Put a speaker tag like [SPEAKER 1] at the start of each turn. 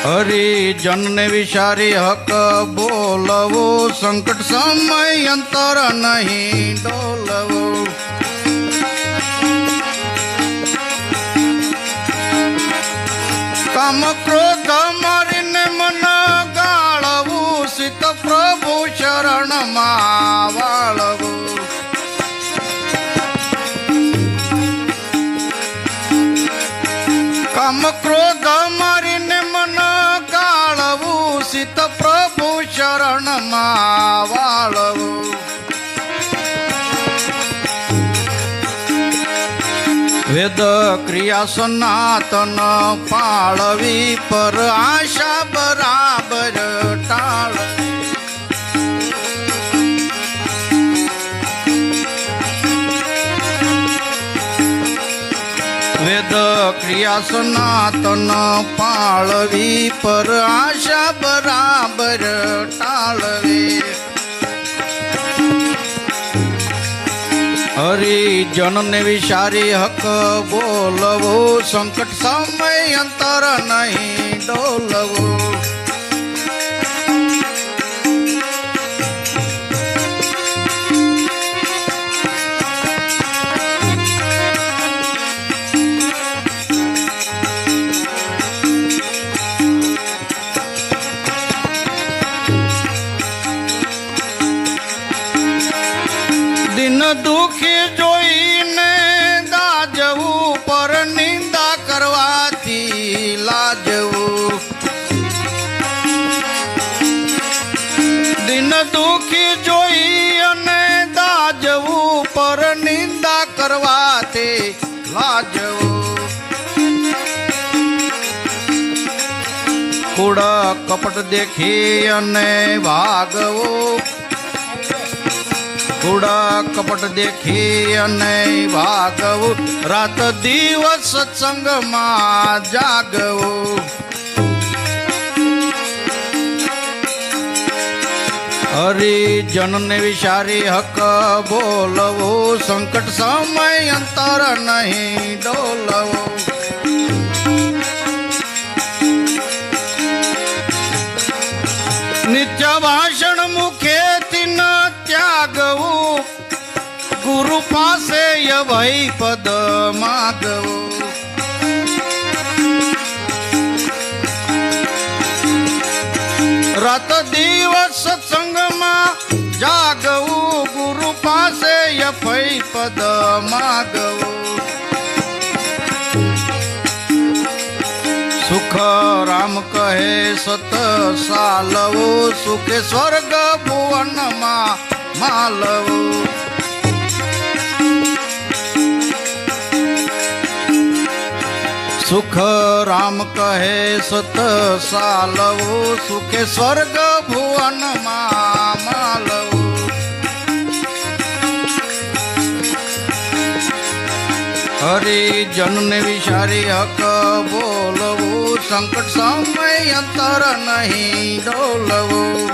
[SPEAKER 1] હરિજન ને વિચારી હક બોલવો, સંકટ સમય અંતર નહીં ડોલવો. કામ ક્રોધ મારીને મન ગાળવું, સિત પ્રભુ શરણમાં વાળવું. કામ ક્રોધ મારીને મન ગાળવું, સિત પ્રભુ શરણમાં વાળવું. વેદ ક્રિયા સનાતન પાળવી, પર આશા બરાબર ટાળ. વેદ ક્રિયા સનાતન પાળવી, પર આશા બરાબર ટાળવી. હરિજન ને વિચારી હક બોલવો, સંકટ સમય અંતર નહીં ડોલવો. દિન દુખી જોઈને દાજવું, પર નિંદા કરવાથી લાજવું. દિન દુખી જોઈ અને દાજવું, પર નિંદા કરવાથી લાજવું. કૂડ કપટ દેખી અને ભાગવું, કૂડ કપટ દેખી અને ભાગવું. રાત દિવસ સત્સંગમાં જાગવું. હરિજન ને વિચારી હક બોલવું, સંકટ સમય અંતર નહીં ડોલવું. નિત્ય ભાષણ મુખેથી ન ત્યાગવું, ગુરુ પાસે અભય પદ માગવું. રાત દિવસ સત્સંગમાં જાગવું, ગુરુ પાસે અભય પદ માગવું. સુખ રામ કહે સત સાલવું, સુખે સ્વર્ગ ભુવનમાં માલવું. સુખ રામ કહે સત સાલવું, સુખે સ્વર્ગ ભુવનમાં માલવું. હરિજન ને વિચારી હક બોલવું, સંકટ સમય અંતર નહીં ડોલવું.